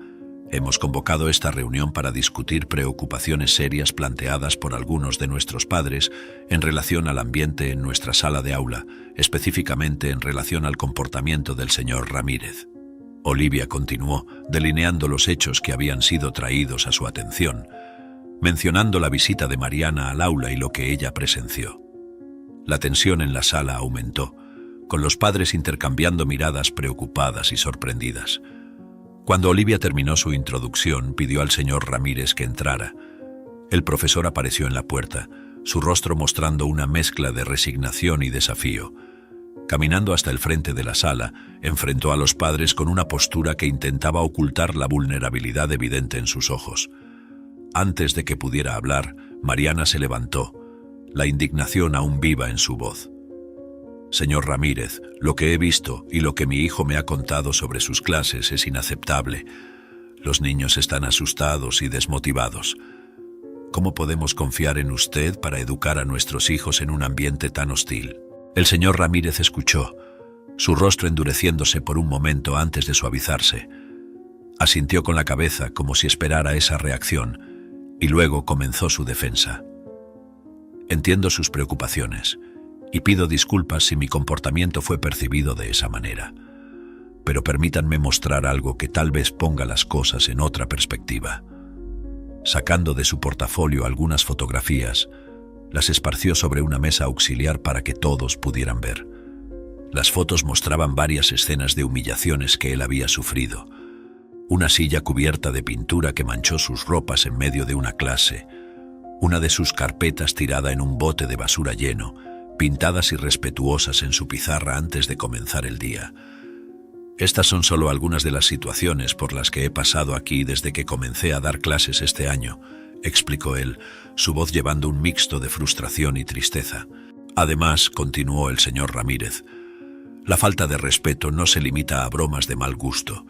«Hemos convocado esta reunión para discutir preocupaciones serias planteadas por algunos de nuestros padres en relación al ambiente en nuestra sala de aula, específicamente en relación al comportamiento del señor Ramírez». Olivia continuó, delineando los hechos que habían sido traídos a su atención, mencionando la visita de Mariana al aula y lo que ella presenció. La tensión en la sala aumentó, con los padres intercambiando miradas preocupadas y sorprendidas. Cuando Olivia terminó su introducción, pidió al señor Ramírez que entrara. El profesor apareció en la puerta, su rostro mostrando una mezcla de resignación y desafío. Caminando hasta el frente de la sala, enfrentó a los padres con una postura que intentaba ocultar la vulnerabilidad evidente en sus ojos. Antes de que pudiera hablar, Mariana se levantó, la indignación aún viva en su voz. «Señor Ramírez, lo que he visto y lo que mi hijo me ha contado sobre sus clases es inaceptable. Los niños están asustados y desmotivados. ¿Cómo podemos confiar en usted para educar a nuestros hijos en un ambiente tan hostil?» El señor Ramírez escuchó, su rostro endureciéndose por un momento antes de suavizarse. Asintió con la cabeza como si esperara esa reacción, y luego comenzó su defensa. «Entiendo sus preocupaciones, y pido disculpas si mi comportamiento fue percibido de esa manera. Pero permítanme mostrar algo que tal vez ponga las cosas en otra perspectiva». Sacando de su portafolio algunas fotografías, las esparció sobre una mesa auxiliar para que todos pudieran ver. Las fotos mostraban varias escenas de humillaciones que él había sufrido. Una silla cubierta de pintura que manchó sus ropas en medio de una clase, una de sus carpetas tirada en un bote de basura lleno, pintadas irrespetuosas en su pizarra antes de comenzar el día. «Estas son solo algunas de las situaciones por las que he pasado aquí desde que comencé a dar clases este año», explicó él, su voz llevando un mixto de frustración y tristeza. «Además», continuó el señor Ramírez, «la falta de respeto no se limita a bromas de mal gusto.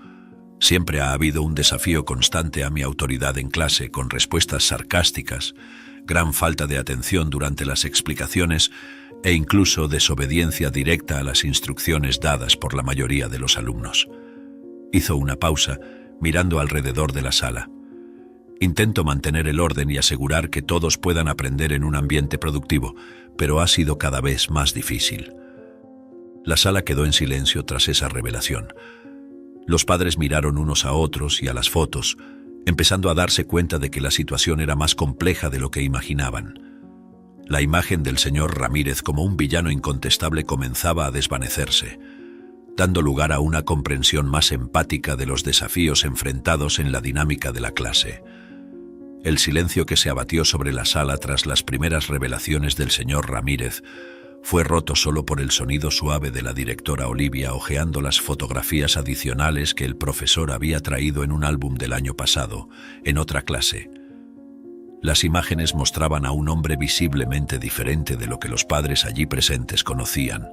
Siempre ha habido un desafío constante a mi autoridad en clase con respuestas sarcásticas, gran falta de atención durante las explicaciones e incluso desobediencia directa a las instrucciones dadas por la mayoría de los alumnos». Hizo una pausa, mirando alrededor de la sala. «Intento mantener el orden y asegurar que todos puedan aprender en un ambiente productivo, pero ha sido cada vez más difícil». La sala quedó en silencio tras esa revelación. Los padres miraron unos a otros y a las fotos, empezando a darse cuenta de que la situación era más compleja de lo que imaginaban. La imagen del señor Ramírez como un villano incontestable comenzaba a desvanecerse, dando lugar a una comprensión más empática de los desafíos enfrentados en la dinámica de la clase. El silencio que se abatió sobre la sala tras las primeras revelaciones del señor Ramírez fue roto solo por el sonido suave de la directora Olivia hojeando las fotografías adicionales que el profesor había traído en un álbum del año pasado, en otra clase. Las imágenes mostraban a un hombre visiblemente diferente de lo que los padres allí presentes conocían.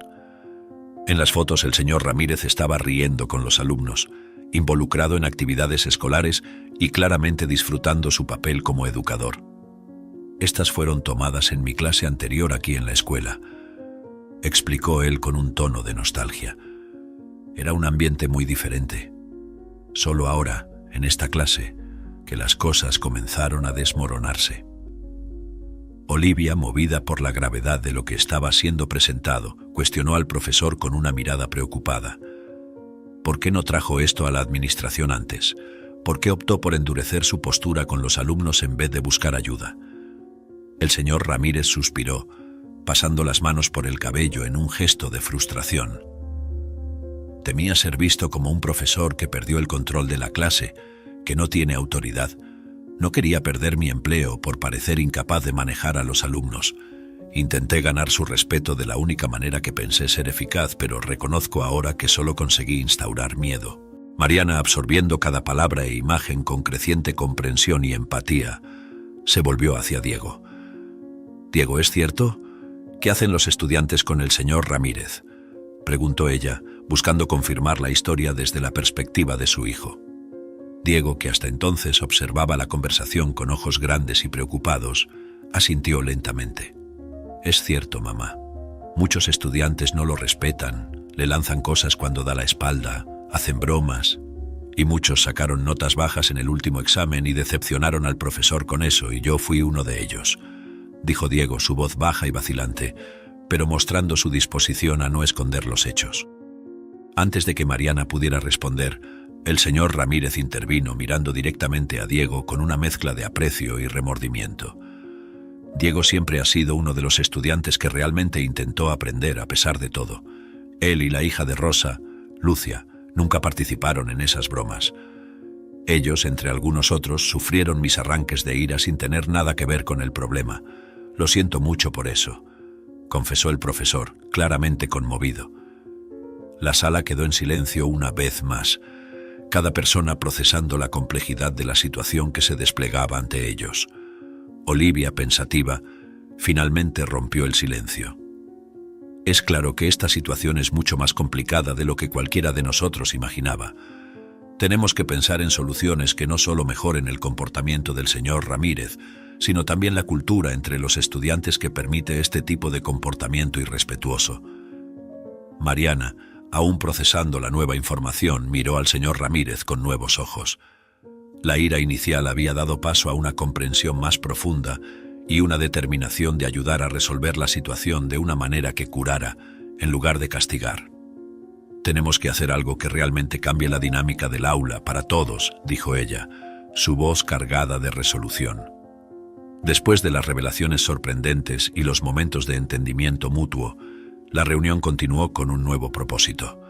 En las fotos el señor Ramírez estaba riendo con los alumnos, involucrado en actividades escolares y claramente disfrutando su papel como educador. «Estas fueron tomadas en mi clase anterior aquí en la escuela», explicó él con un tono de nostalgia. «Era un ambiente muy diferente. Solo ahora, en esta clase, que las cosas comenzaron a desmoronarse». Olivia, movida por la gravedad de lo que estaba siendo presentado, cuestionó al profesor con una mirada preocupada. ¿Por qué no trajo esto a la administración antes? ¿Por qué optó por endurecer su postura con los alumnos en vez de buscar ayuda? El señor Ramírez suspiró, pasando las manos por el cabello en un gesto de frustración. Temía ser visto como un profesor que perdió el control de la clase, que no tiene autoridad. No quería perder mi empleo por parecer incapaz de manejar a los alumnos. Intenté ganar su respeto de la única manera que pensé ser eficaz, pero reconozco ahora que solo conseguí instaurar miedo. Mariana, absorbiendo cada palabra e imagen con creciente comprensión y empatía, se volvió hacia Diego. «Diego, ¿es cierto? ¿Qué hacen los estudiantes con el señor Ramírez?», preguntó ella, buscando confirmar la historia desde la perspectiva de su hijo. Diego, que hasta entonces observaba la conversación con ojos grandes y preocupados, asintió lentamente. «Es cierto, mamá. Muchos estudiantes no lo respetan, le lanzan cosas cuando da la espalda, hacen bromas, y muchos sacaron notas bajas en el último examen y decepcionaron al profesor con eso, y yo fui uno de ellos», dijo Diego, su voz baja y vacilante, pero mostrando su disposición a no esconder los hechos. Antes de que Mariana pudiera responder, el señor Ramírez intervino mirando directamente a Diego con una mezcla de aprecio y remordimiento. Diego siempre ha sido uno de los estudiantes que realmente intentó aprender a pesar de todo. Él y la hija de Rosa, Lucia, nunca participaron en esas bromas. Ellos, entre algunos otros, sufrieron mis arranques de ira sin tener nada que ver con el problema. «Lo siento mucho por eso», confesó el profesor, claramente conmovido. La sala quedó en silencio una vez más, cada persona procesando la complejidad de la situación que se desplegaba ante ellos. Olivia, pensativa, finalmente rompió el silencio. «Es claro que esta situación es mucho más complicada de lo que cualquiera de nosotros imaginaba. Tenemos que pensar en soluciones que no solo mejoren el comportamiento del señor Ramírez, sino también la cultura entre los estudiantes que permite este tipo de comportamiento irrespetuoso». Mariana, aún procesando la nueva información, miró al señor Ramírez con nuevos ojos. La ira inicial había dado paso a una comprensión más profunda y una determinación de ayudar a resolver la situación de una manera que curara, en lugar de castigar. «Tenemos que hacer algo que realmente cambie la dinámica del aula para todos», dijo ella, su voz cargada de resolución. Después de las revelaciones sorprendentes y los momentos de entendimiento mutuo, la reunión continuó con un nuevo propósito.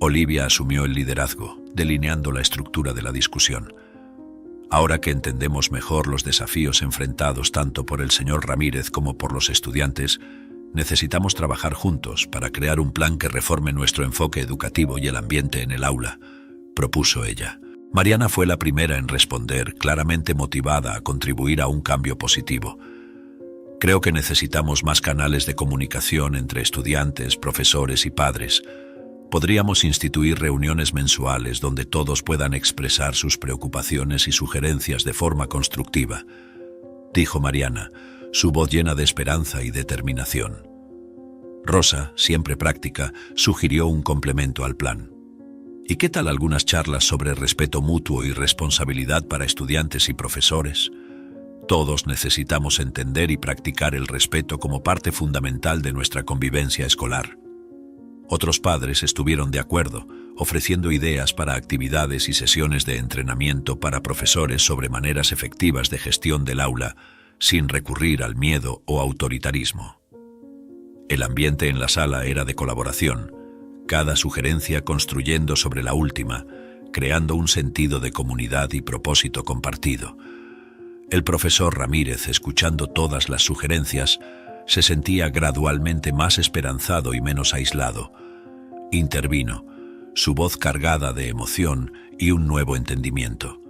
Olivia asumió el liderazgo, delineando la estructura de la discusión. «Ahora que entendemos mejor los desafíos enfrentados tanto por el señor Ramírez como por los estudiantes, necesitamos trabajar juntos para crear un plan que reforme nuestro enfoque educativo y el ambiente en el aula», propuso ella. Mariana fue la primera en responder, claramente motivada a contribuir a un cambio positivo. «Creo que necesitamos más canales de comunicación entre estudiantes, profesores y padres. Podríamos instituir reuniones mensuales donde todos puedan expresar sus preocupaciones y sugerencias de forma constructiva», dijo Mariana, su voz llena de esperanza y determinación. Rosa, siempre práctica, sugirió un complemento al plan. «¿Y qué tal algunas charlas sobre respeto mutuo y responsabilidad para estudiantes y profesores? Todos necesitamos entender y practicar el respeto como parte fundamental de nuestra convivencia escolar». Otros padres estuvieron de acuerdo, ofreciendo ideas para actividades y sesiones de entrenamiento para profesores sobre maneras efectivas de gestión del aula, sin recurrir al miedo o autoritarismo. El ambiente en la sala era de colaboración, cada sugerencia construyendo sobre la última, creando un sentido de comunidad y propósito compartido. El profesor Ramírez, escuchando todas las sugerencias, se sentía gradualmente más esperanzado y menos aislado. Intervino, su voz cargada de emoción y un nuevo entendimiento.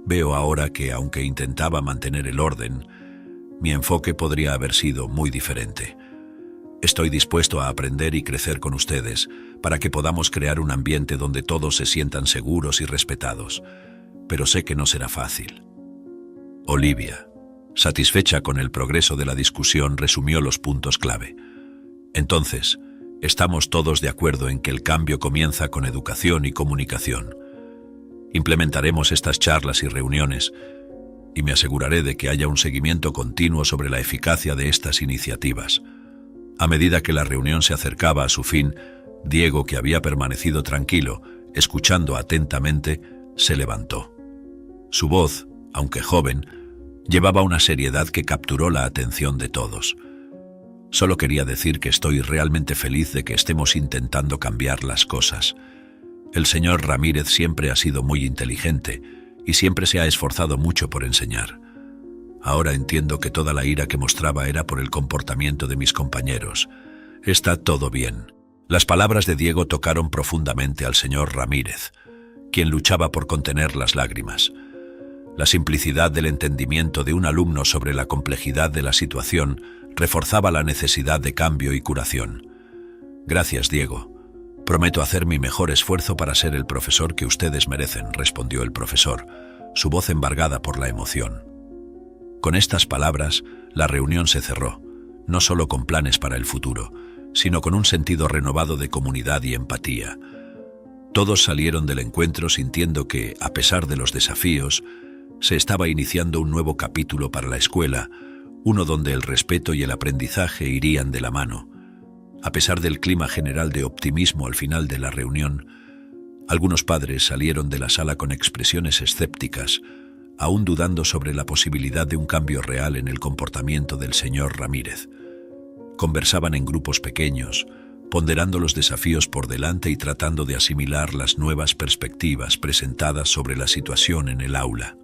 «Veo ahora que, aunque intentaba mantener el orden, mi enfoque podría haber sido muy diferente. Estoy dispuesto a aprender y crecer con ustedes para que podamos crear un ambiente donde todos se sientan seguros y respetados, pero sé que no será fácil». Olivia, satisfecha con el progreso de la discusión, resumió los puntos clave. «Entonces, estamos todos de acuerdo en que el cambio comienza con educación y comunicación. Implementaremos estas charlas y reuniones y me aseguraré de que haya un seguimiento continuo sobre la eficacia de estas iniciativas». A medida que la reunión se acercaba a su fin, Diego, que había permanecido tranquilo, escuchando atentamente, se levantó. Su voz, aunque joven, llevaba una seriedad que capturó la atención de todos. «Solo quería decir que estoy realmente feliz de que estemos intentando cambiar las cosas. El señor Ramírez siempre ha sido muy inteligente y siempre se ha esforzado mucho por enseñar. Ahora entiendo que toda la ira que mostraba era por el comportamiento de mis compañeros. Está todo bien. Las palabras de Diego tocaron profundamente al señor Ramírez, quien luchaba por contener las lágrimas. La simplicidad del entendimiento de un alumno sobre la complejidad de la situación reforzaba la necesidad de cambio y curación. Gracias, Diego. Prometo hacer mi mejor esfuerzo para ser el profesor que ustedes merecen, respondió el profesor, su voz embargada por la emoción. Con estas palabras, la reunión se cerró, no solo con planes para el futuro, sino con un sentido renovado de comunidad y empatía. Todos salieron del encuentro sintiendo que, a pesar de los desafíos, se estaba iniciando un nuevo capítulo para la escuela, uno donde el respeto y el aprendizaje irían de la mano. A pesar del clima general de optimismo al final de la reunión, algunos padres salieron de la sala con expresiones escépticas, aún dudando sobre la posibilidad de un cambio real en el comportamiento del señor Ramírez. Conversaban en grupos pequeños, ponderando los desafíos por delante y tratando de asimilar las nuevas perspectivas presentadas sobre la situación en el aula.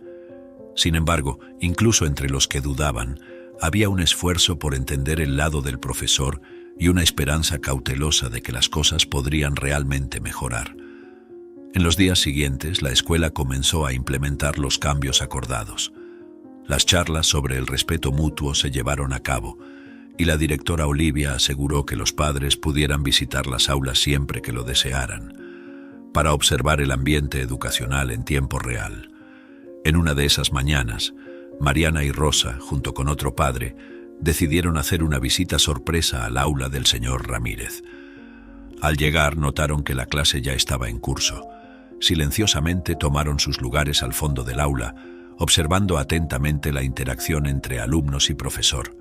Sin embargo, incluso entre los que dudaban, había un esfuerzo por entender el lado del profesor y una esperanza cautelosa de que las cosas podrían realmente mejorar. En los días siguientes, la escuela comenzó a implementar los cambios acordados. Las charlas sobre el respeto mutuo se llevaron a cabo, y la directora Olivia aseguró que los padres pudieran visitar las aulas siempre que lo desearan, para observar el ambiente educacional en tiempo real. En una de esas mañanas, Mariana y Rosa, junto con otro padre, decidieron hacer una visita sorpresa al aula del señor Ramírez. Al llegar, notaron que la clase ya estaba en curso. Silenciosamente tomaron sus lugares al fondo del aula, observando atentamente la interacción entre alumnos y profesor.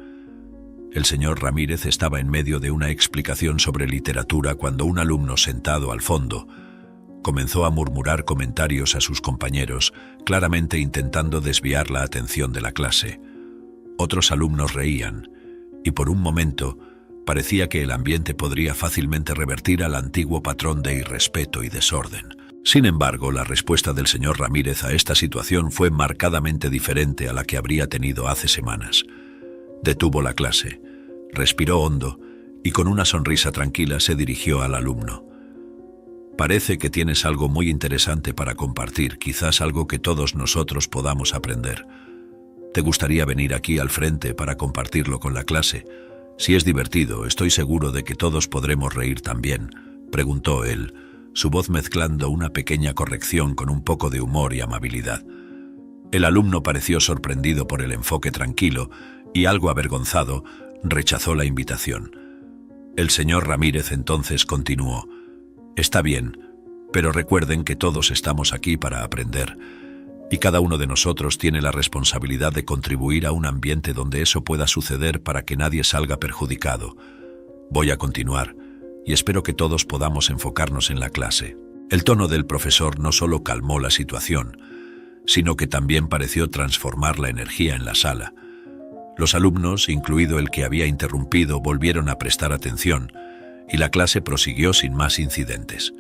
El señor Ramírez estaba en medio de una explicación sobre literatura cuando un alumno sentado al fondo comenzó a murmurar comentarios a sus compañeros, claramente intentando desviar la atención de la clase. Otros alumnos reían, y por un momento parecía que el ambiente podría fácilmente revertir al antiguo patrón de irrespeto y desorden. Sin embargo, la respuesta del señor Ramírez a esta situación fue marcadamente diferente a la que habría tenido hace semanas. Detuvo la clase, respiró hondo y con una sonrisa tranquila se dirigió al alumno. Parece que tienes algo muy interesante para compartir, quizás algo que todos nosotros podamos aprender. ¿Te gustaría venir aquí al frente para compartirlo con la clase? Si es divertido, estoy seguro de que todos podremos reír también, preguntó él, su voz mezclando una pequeña corrección con un poco de humor y amabilidad. El alumno pareció sorprendido por el enfoque tranquilo y algo avergonzado, rechazó la invitación. El señor Ramírez entonces continuó: «Está bien, pero recuerden que todos estamos aquí para aprender, y cada uno de nosotros tiene la responsabilidad de contribuir a un ambiente donde eso pueda suceder para que nadie salga perjudicado. Voy a continuar, y espero que todos podamos enfocarnos en la clase». El tono del profesor no solo calmó la situación, sino que también pareció transformar la energía en la sala. Los alumnos, incluido el que había interrumpido, volvieron a prestar atención, y la clase prosiguió sin más incidentes.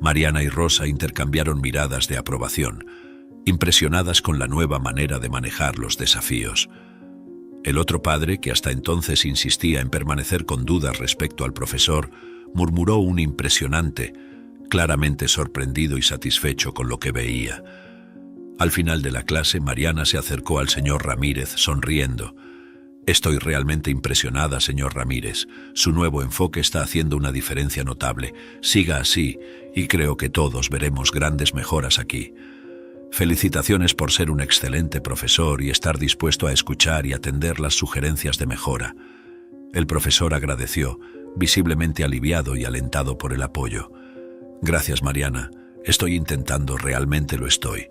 Mariana y Rosa intercambiaron miradas de aprobación, impresionadas con la nueva manera de manejar los desafíos. El otro padre, que hasta entonces insistía en permanecer con dudas respecto al profesor, murmuró un impresionante, claramente sorprendido y satisfecho con lo que veía. Al final de la clase, Mariana se acercó al señor Ramírez sonriendo. «Estoy realmente impresionada, señor Ramírez. Su nuevo enfoque está haciendo una diferencia notable. Siga así, y creo que todos veremos grandes mejoras aquí. Felicitaciones por ser un excelente profesor y estar dispuesto a escuchar y atender las sugerencias de mejora». El profesor agradeció, visiblemente aliviado y alentado por el apoyo. «Gracias, Mariana. Estoy intentando, realmente lo estoy.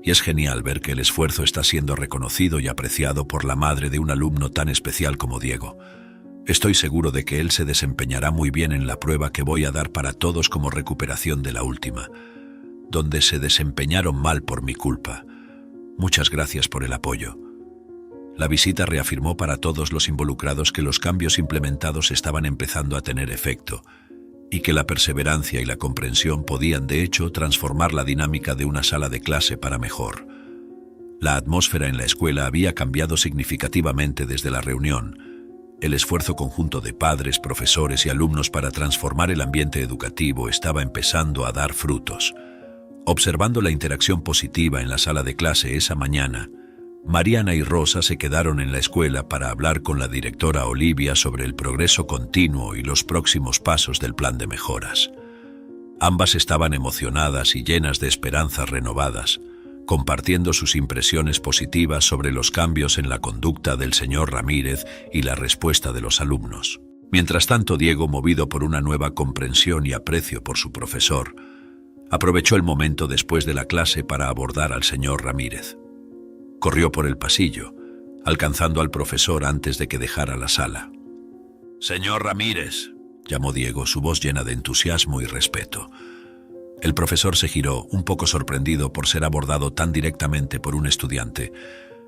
Y es genial ver que el esfuerzo está siendo reconocido y apreciado por la madre de un alumno tan especial como Diego. Estoy seguro de que él se desempeñará muy bien en la prueba que voy a dar para todos como recuperación de la última, donde se desempeñaron mal por mi culpa. Muchas gracias por el apoyo». La visita reafirmó para todos los involucrados que los cambios implementados estaban empezando a tener efecto, y que la perseverancia y la comprensión podían, de hecho, transformar la dinámica de una sala de clase para mejor. La atmósfera en la escuela había cambiado significativamente desde la reunión. El esfuerzo conjunto de padres, profesores y alumnos para transformar el ambiente educativo estaba empezando a dar frutos. Observando la interacción positiva en la sala de clase esa mañana, Mariana y Rosa se quedaron en la escuela para hablar con la directora Olivia sobre el progreso continuo y los próximos pasos del plan de mejoras. Ambas estaban emocionadas y llenas de esperanzas renovadas, compartiendo sus impresiones positivas sobre los cambios en la conducta del señor Ramírez y la respuesta de los alumnos. Mientras tanto, Diego, movido por una nueva comprensión y aprecio por su profesor, aprovechó el momento después de la clase para abordar al señor Ramírez. Corrió por el pasillo, alcanzando al profesor antes de que dejara la sala. «Señor Ramírez», llamó Diego, su voz llena de entusiasmo y respeto. El profesor se giró, un poco sorprendido por ser abordado tan directamente por un estudiante,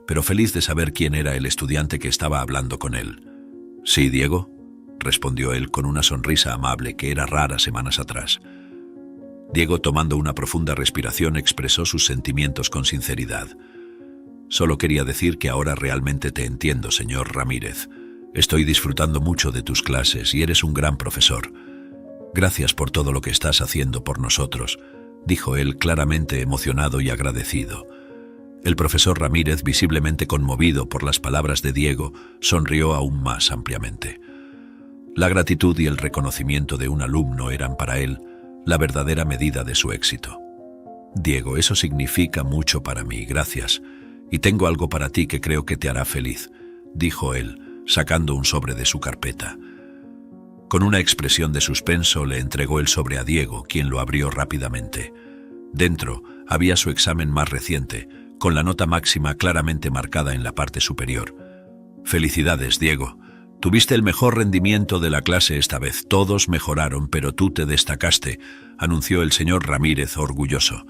pero feliz de saber quién era el estudiante que estaba hablando con él. «Sí, Diego», respondió él con una sonrisa amable que era rara semanas atrás. Diego, tomando una profunda respiración, expresó sus sentimientos con sinceridad. «Solo quería decir que ahora realmente te entiendo, señor Ramírez. Estoy disfrutando mucho de tus clases y eres un gran profesor. Gracias por todo lo que estás haciendo por nosotros», dijo él, claramente emocionado y agradecido. El profesor Ramírez, visiblemente conmovido por las palabras de Diego, sonrió aún más ampliamente. La gratitud y el reconocimiento de un alumno eran para él la verdadera medida de su éxito. «Diego, eso significa mucho para mí, gracias. Y tengo algo para ti que creo que te hará feliz», dijo él, sacando un sobre de su carpeta. Con una expresión de suspenso le entregó el sobre a Diego, quien lo abrió rápidamente. Dentro había su examen más reciente, con la nota máxima claramente marcada en la parte superior. «Felicidades, Diego. Tuviste el mejor rendimiento de la clase esta vez. Todos mejoraron, pero tú te destacaste», anunció el señor Ramírez orgulloso.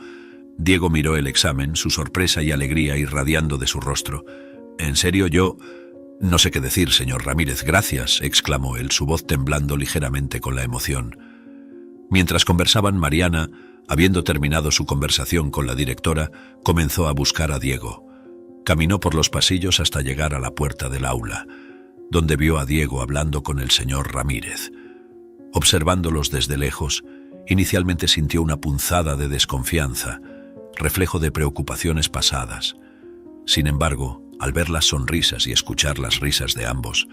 Diego miró el examen, su sorpresa y alegría irradiando de su rostro. «¿En serio? Yo...» «No sé qué decir, señor Ramírez, gracias», exclamó él, su voz temblando ligeramente con la emoción. Mientras conversaban, Mariana, habiendo terminado su conversación con la directora, comenzó a buscar a Diego. Caminó por los pasillos hasta llegar a la puerta del aula, donde vio a Diego hablando con el señor Ramírez. Observándolos desde lejos, inicialmente sintió una punzada de desconfianza, reflejo de preocupaciones pasadas. Sin embargo, al ver las sonrisas y escuchar las risas de ambos,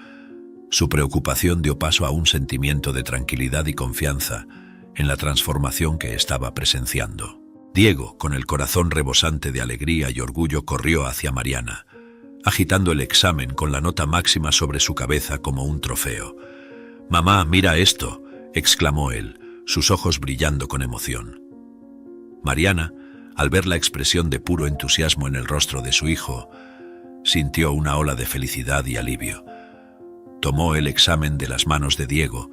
su preocupación dio paso a un sentimiento de tranquilidad y confianza en la transformación que estaba presenciando. Diego, con el corazón rebosante de alegría y orgullo, corrió hacia Mariana, agitando el examen con la nota máxima sobre su cabeza como un trofeo. «Mamá, mira esto», exclamó él, sus ojos brillando con emoción. Mariana, al ver la expresión de puro entusiasmo en el rostro de su hijo, sintió una ola de felicidad y alivio. Tomó el examen de las manos de Diego,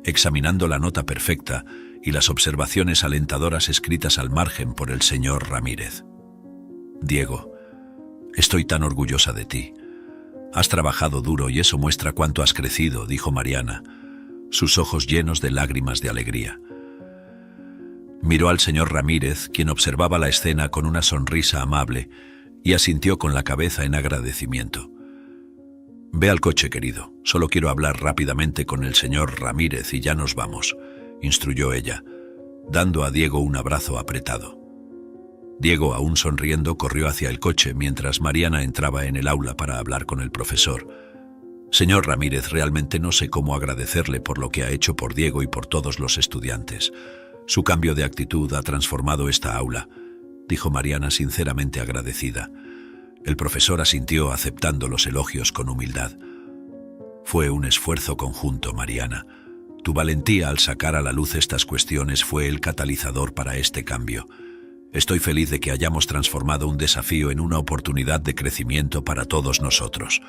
examinando la nota perfecta y las observaciones alentadoras escritas al margen por el señor Ramírez. «Diego, estoy tan orgullosa de ti. Has trabajado duro y eso muestra cuánto has crecido», dijo Mariana, sus ojos llenos de lágrimas de alegría. Miró al señor Ramírez, quien observaba la escena con una sonrisa amable, y asintió con la cabeza en agradecimiento. «Ve al coche, querido. Solo quiero hablar rápidamente con el señor Ramírez y ya nos vamos», instruyó ella, dando a Diego un abrazo apretado. Diego, aún sonriendo, corrió hacia el coche mientras Mariana entraba en el aula para hablar con el profesor. «Señor Ramírez, realmente no sé cómo agradecerle por lo que ha hecho por Diego y por todos los estudiantes. Su cambio de actitud ha transformado esta aula», dijo Mariana sinceramente agradecida. El profesor asintió aceptando los elogios con humildad. «Fue un esfuerzo conjunto, Mariana. Tu valentía al sacar a la luz estas cuestiones fue el catalizador para este cambio. Estoy feliz de que hayamos transformado un desafío en una oportunidad de crecimiento para todos nosotros»,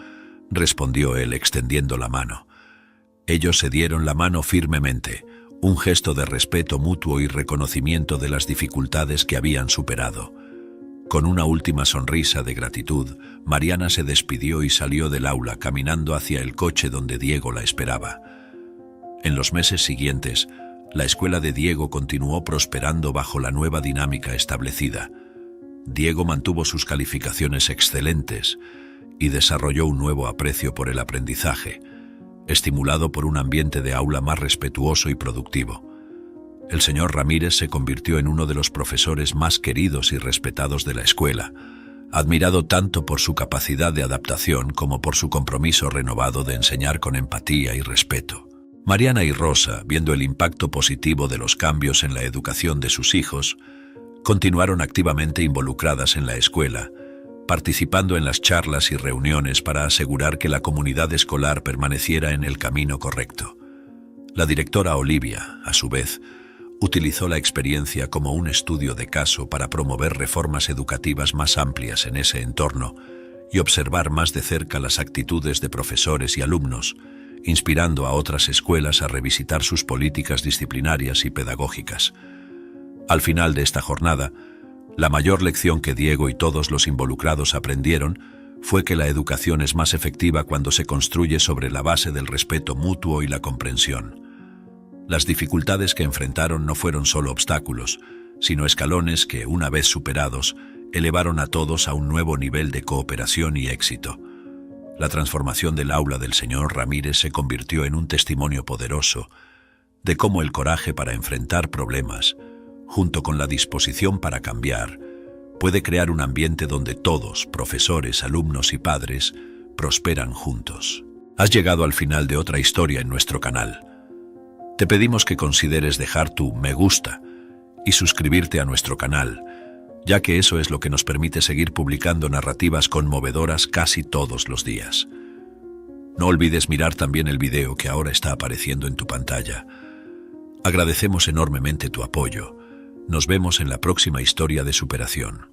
respondió él extendiendo la mano. Ellos se dieron la mano firmemente, un gesto de respeto mutuo y reconocimiento de las dificultades que habían superado. Con una última sonrisa de gratitud, Mariana se despidió y salió del aula caminando hacia el coche donde Diego la esperaba. En los meses siguientes, la escuela de Diego continuó prosperando bajo la nueva dinámica establecida. Diego mantuvo sus calificaciones excelentes y desarrolló un nuevo aprecio por el aprendizaje, estimulado por un ambiente de aula más respetuoso y productivo. El señor Ramírez se convirtió en uno de los profesores más queridos y respetados de la escuela, admirado tanto por su capacidad de adaptación como por su compromiso renovado de enseñar con empatía y respeto. Mariana y Rosa, viendo el impacto positivo de los cambios en la educación de sus hijos, continuaron activamente involucradas en la escuela, participando en las charlas y reuniones para asegurar que la comunidad escolar permaneciera en el camino correcto. La directora Olivia, a su vez, utilizó la experiencia como un estudio de caso para promover reformas educativas más amplias en ese entorno y observar más de cerca las actitudes de profesores y alumnos, inspirando a otras escuelas a revisitar sus políticas disciplinarias y pedagógicas. Al final de esta jornada, la mayor lección que Diego y todos los involucrados aprendieron fue que la educación es más efectiva cuando se construye sobre la base del respeto mutuo y la comprensión. Las dificultades que enfrentaron no fueron solo obstáculos, sino escalones que, una vez superados, elevaron a todos a un nuevo nivel de cooperación y éxito. La transformación del aula del señor Ramírez se convirtió en un testimonio poderoso de cómo el coraje para enfrentar problemas, junto con la disposición para cambiar, puede crear un ambiente donde todos, profesores, alumnos y padres, prosperan juntos. Has llegado al final de otra historia en nuestro canal. Te pedimos que consideres dejar tu me gusta y suscribirte a nuestro canal, ya que eso es lo que nos permite seguir publicando narrativas conmovedoras casi todos los días. No olvides mirar también el video que ahora está apareciendo en tu pantalla. Agradecemos enormemente tu apoyo. Nos vemos en la próxima historia de superación.